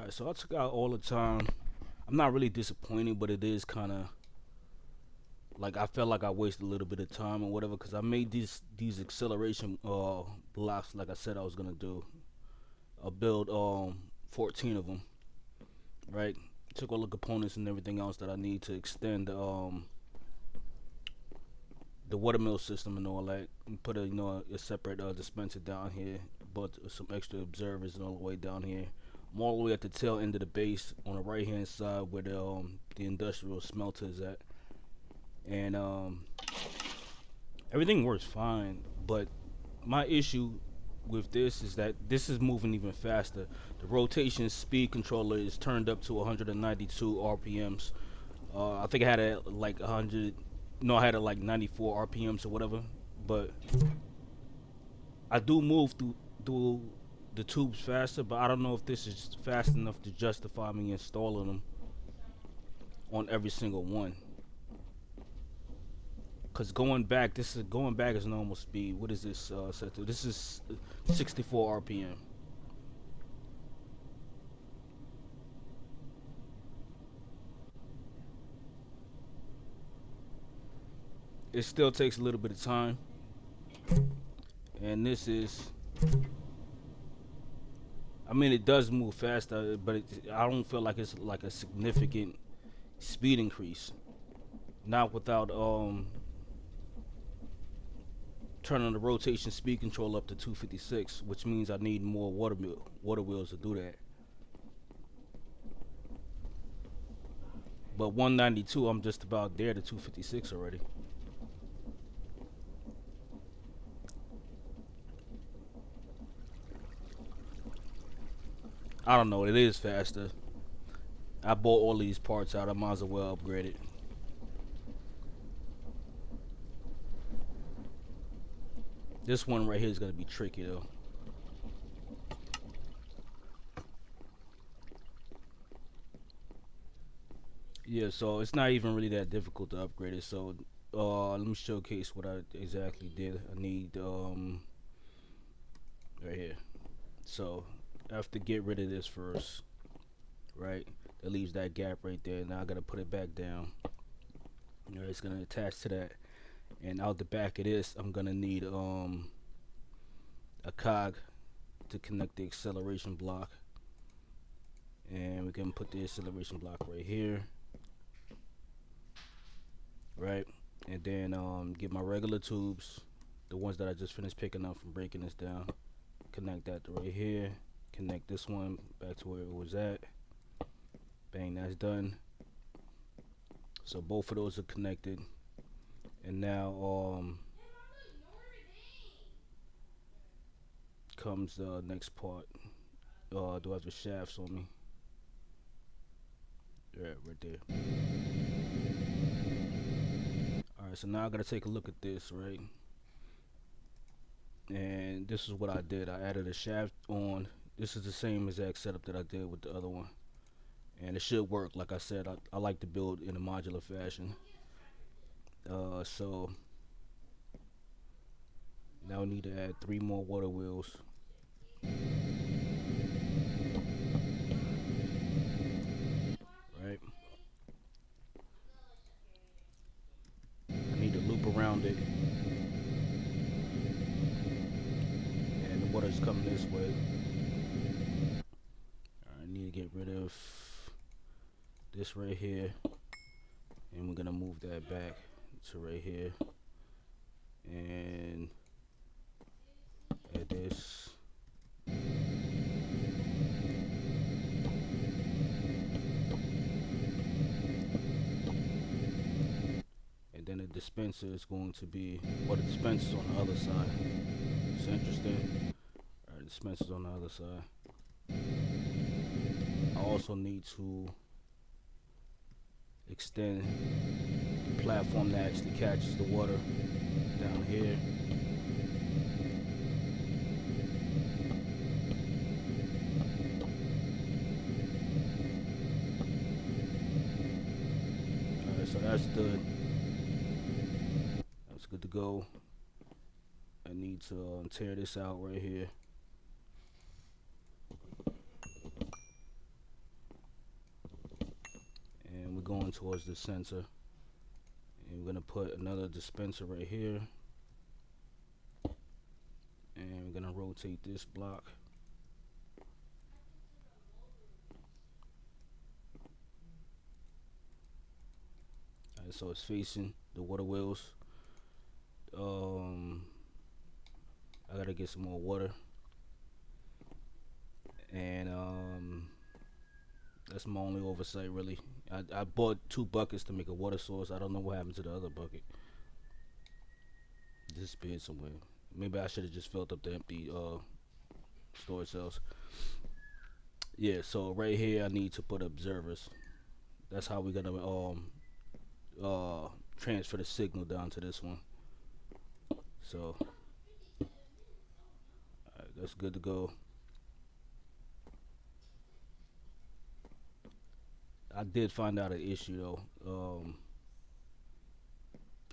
Alright, so I took out all the time. I'm not really disappointed, but it is kind of like I felt like I wasted a little bit of time or whatever because I made these acceleration blocks like I said I was gonna do. I built 14 of them, right? Took all the components and everything else that I need to extend the watermill system and all that, and put a separate dispenser down here, but some extra observers and all the way down here. I'm all the way at the tail end of the base on the right hand side where the industrial smelter is at, and everything works fine. But my issue with this is that this is moving even faster. The rotation speed controller is turned up to 192 RPMs. I think I had it at like 100. No, I had it like 94 RPMs or whatever. But I do move through the tubes faster. But I don't know if this is fast enough to justify me installing them on every single one. Cause going back is normal speed. What is this set to? This is 64 RPM. It still takes a little bit of time, and this is. I mean, it does move faster, but I don't feel like it's like a significant speed increase. Not without turning the rotation speed control up to 256, which means I need more water wheels to do that. But 192, I'm just about there to 256 already. I don't know. It is faster. I bought all these parts out. I might as well upgrade it. This one right here is gonna be tricky though. Yeah, so it's not even really that difficult to upgrade it. So let me showcase what I exactly did. I need right here. So I have to get rid of this first, right? That leaves that gap right there. Now I gotta put it back down. It's gonna attach to that, and out the back of this, I'm gonna need a cog to connect the acceleration block, and we can put the acceleration block right here, right? And then get my regular tubes, the ones that I just finished picking up from breaking this down. Connect that to right here. Connect this one back to where it was at. Bang, that's done. So both of those are connected. And now comes the next part. Do I have the shafts on me? Yeah, right there. Alright, so now I gotta take a look at this, right? And this is what I did. I added a shaft on. This is the same exact setup that I did with the other one. And it should work. Like I said, I like to build in a modular fashion. So now we need to add 3 more water wheels. Right? I need to loop around it. And the water's coming this way. I need to get rid of this right here. And we're gonna move that back to right here. And add this. And then the dispenser is going to be, well, the dispenser's on the other side. It's interesting. Alright, the dispenser's on the other side. I also need to extend the platform that actually catches the water down here. Alright, so that's good. That's good to go. I need to tear this out right here. towards the center. And we're gonna put another dispenser right here, and we're gonna rotate this block. Alright, so it's facing the water wheels. Um, I gotta get some more water, and that's my only oversight really. I bought 2 buckets to make a water source. I don't know what happened to the other bucket. It disappeared somewhere. Maybe I should have just filled up the empty storage cells. Yeah, so right here I need to put observers. That's how we're gonna transfer the signal down to this one. So alright, that's good to go. I did find out an issue though.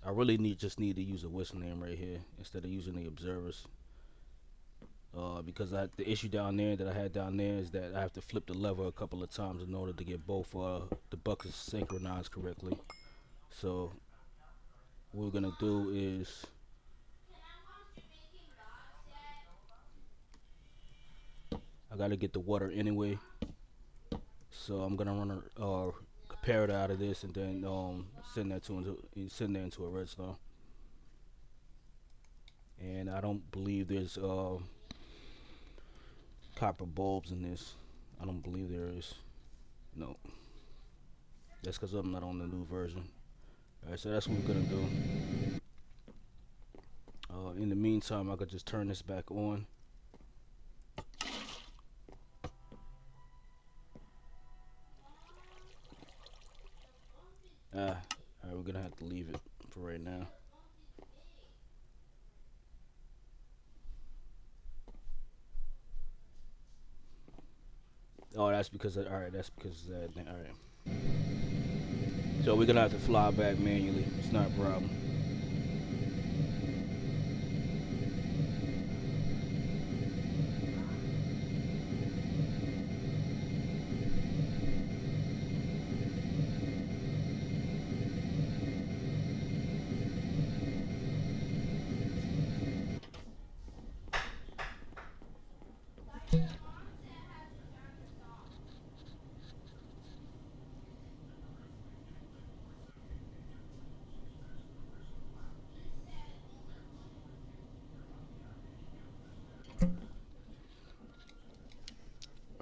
I really just need to use a whistle name right here instead of using the observers. Because the issue down there that I had down there is that I have to flip the lever a couple of times in order to get both the buckets synchronized correctly. So what we're gonna do is I gotta get the water anyway. So I'm gonna run a comparator out of this and then send that into a redstone. And I don't believe there's copper bulbs in this. I don't believe there is. No. That's because I'm not on the new version. Alright, so that's what we're gonna do. In the meantime, I could just turn this back on. Alright, we're gonna have to leave it for right now. Oh, that's because alright, that's because of that. Alright. So we're gonna have to fly back manually. It's not a problem.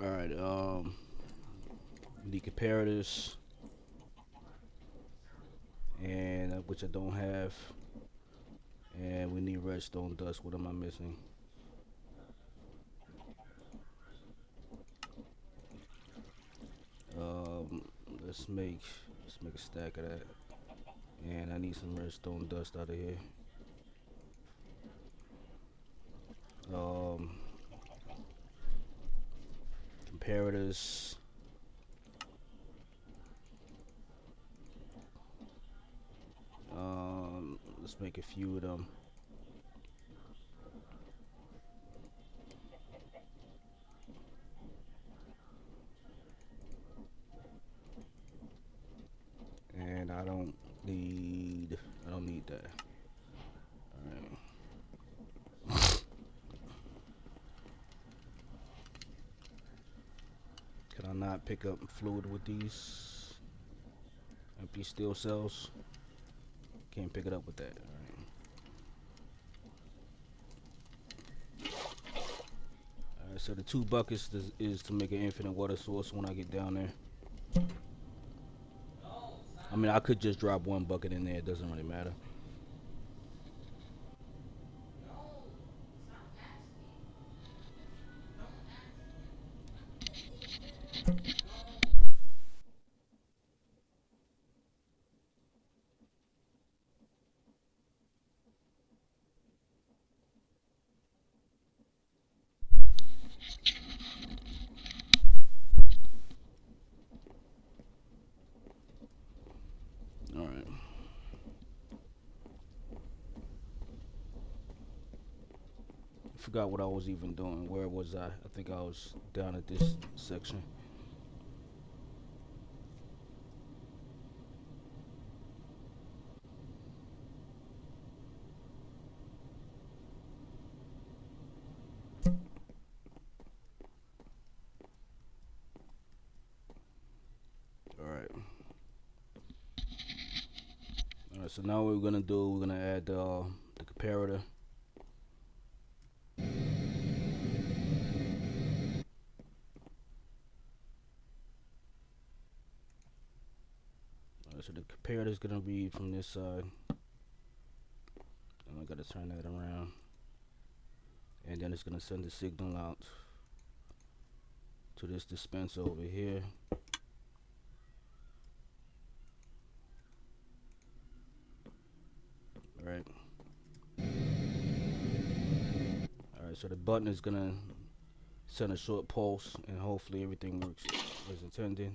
Alright, the comparators, and which I don't have, and we need redstone dust. What am I missing? Um, let's make a stack of that, and I need some redstone dust out of here. Comparators. Let's make a few of them. And I don't need that. Alright. Can I not pick up fluid with these empty steel cells? Can't pick it up with that. Alright, so the 2 buckets is to make an infinite water source when I get down there. I mean, I could just drop 1 bucket in there. It doesn't really matter. Alright. Forgot what I was even doing. Where was I? I think I was down at this section. Alright, so now what we're gonna do, we're gonna add the comparator. Alright, so the comparator is gonna read from this side. And I gotta turn that around. And then it's gonna send the signal out to this dispenser over here. Alright. Alright, so the button is gonna send a short pulse and hopefully everything works as intended.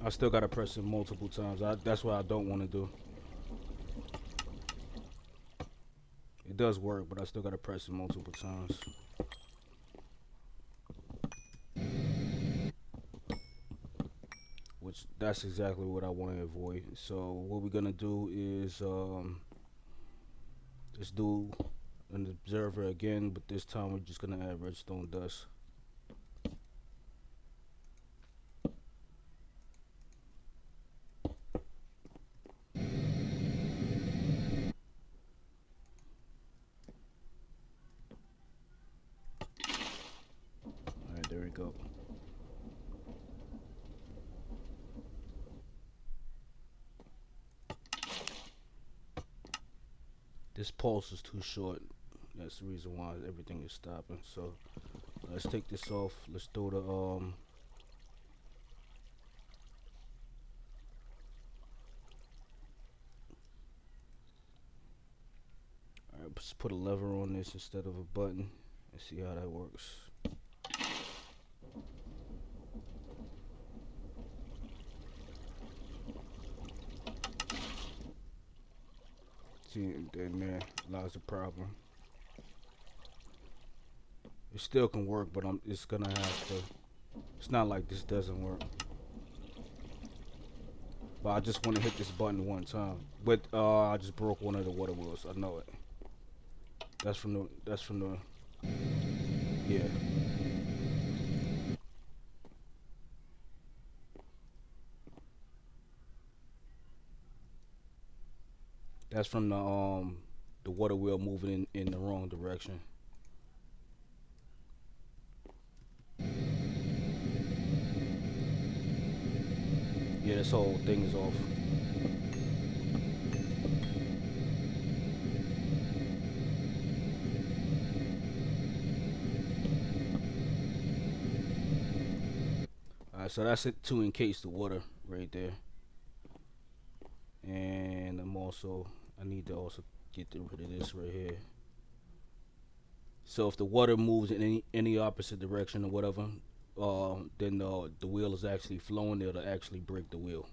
I still gotta press it multiple times. That's what I don't want to do. It does work, but I still gotta press it multiple times. Which that's exactly what I want to avoid. So what we're gonna do is just do an observer again, but this time we're just gonna add redstone dust. Alright, there we go. This pulse is too short. That's the reason why everything is stopping. So let's take this off. Let's throw the alright, let's put a lever on this instead of a button and see how that works. See, then there lies the problem. It still can work, but it's gonna have to. It's not like this doesn't work. But I just want to hit this button one time. But I just broke one of the water wheels. I know it. That's from the. Yeah. That's from the water wheel moving in the wrong direction. Yeah, this whole thing is off. Alright, so that's it to encase the water right there. And I need to also get rid of this right here. So if the water moves in any opposite direction or whatever, then the wheel is actually flowing. It'll actually break the wheel.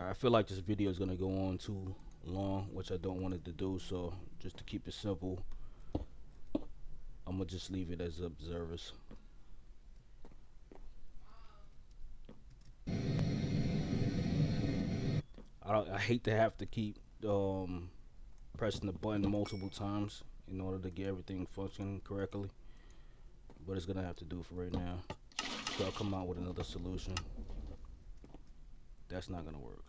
I feel like this video is gonna go on too long, which I don't want it to do. So just to keep it simple, I'm gonna just leave it as observers. I hate to have to keep pressing the button multiple times in order to get everything functioning correctly, but it's gonna have to do for right now. So I'll come out with another solution. That's not gonna work.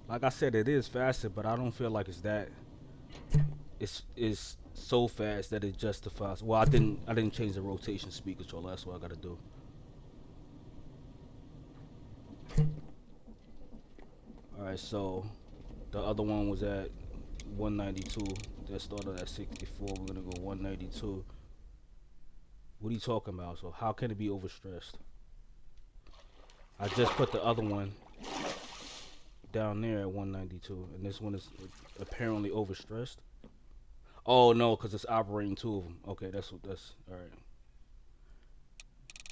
Like I said, it is faster, but I don't feel like it's that. It's so fast that it justifies. Well, I didn't change the rotation speed controller. That's what I gotta do. All right, so the other one was at 192. That started at 64. We're gonna go 192. What are you talking about? So how can it be overstressed? I just put the other one down there at 192, and this one is apparently overstressed. Oh no, because it's operating two of them. Okay, that's what that's. All right.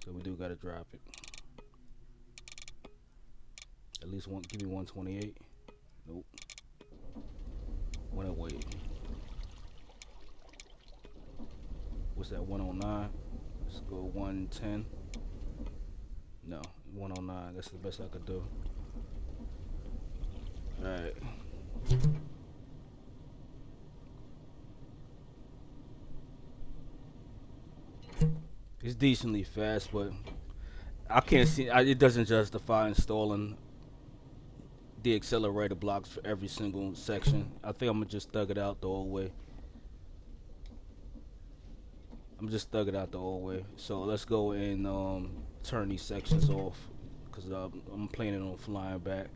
So we do gotta drop it. At least one. Give me 128. Nope. Wanna wait. What's that? 109. Let's go 110. No, 109. That's the best I could do. All right. It's decently fast, but I can't see. It doesn't justify installing the accelerator blocks for every single section. I think I'm gonna just thug it out the old way. I'm just thug it out the old way. So let's go and turn these sections off, cause I'm planning on flying back.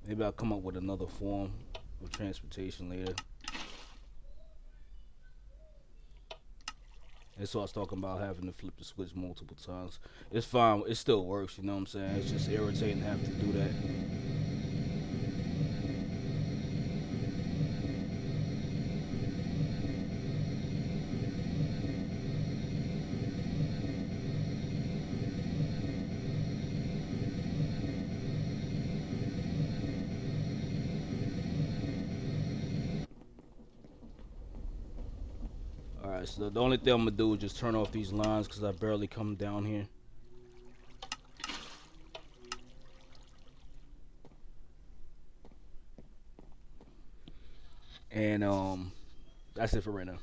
Maybe I'll come up with another form of transportation later. And so I was talking about having to flip the switch multiple times. It's fine. It still works. You know what I'm saying? It's just irritating to have to do that. All right. So the only thing I'm gonna do is just turn off these lines because I barely come down here. And that's it for right now.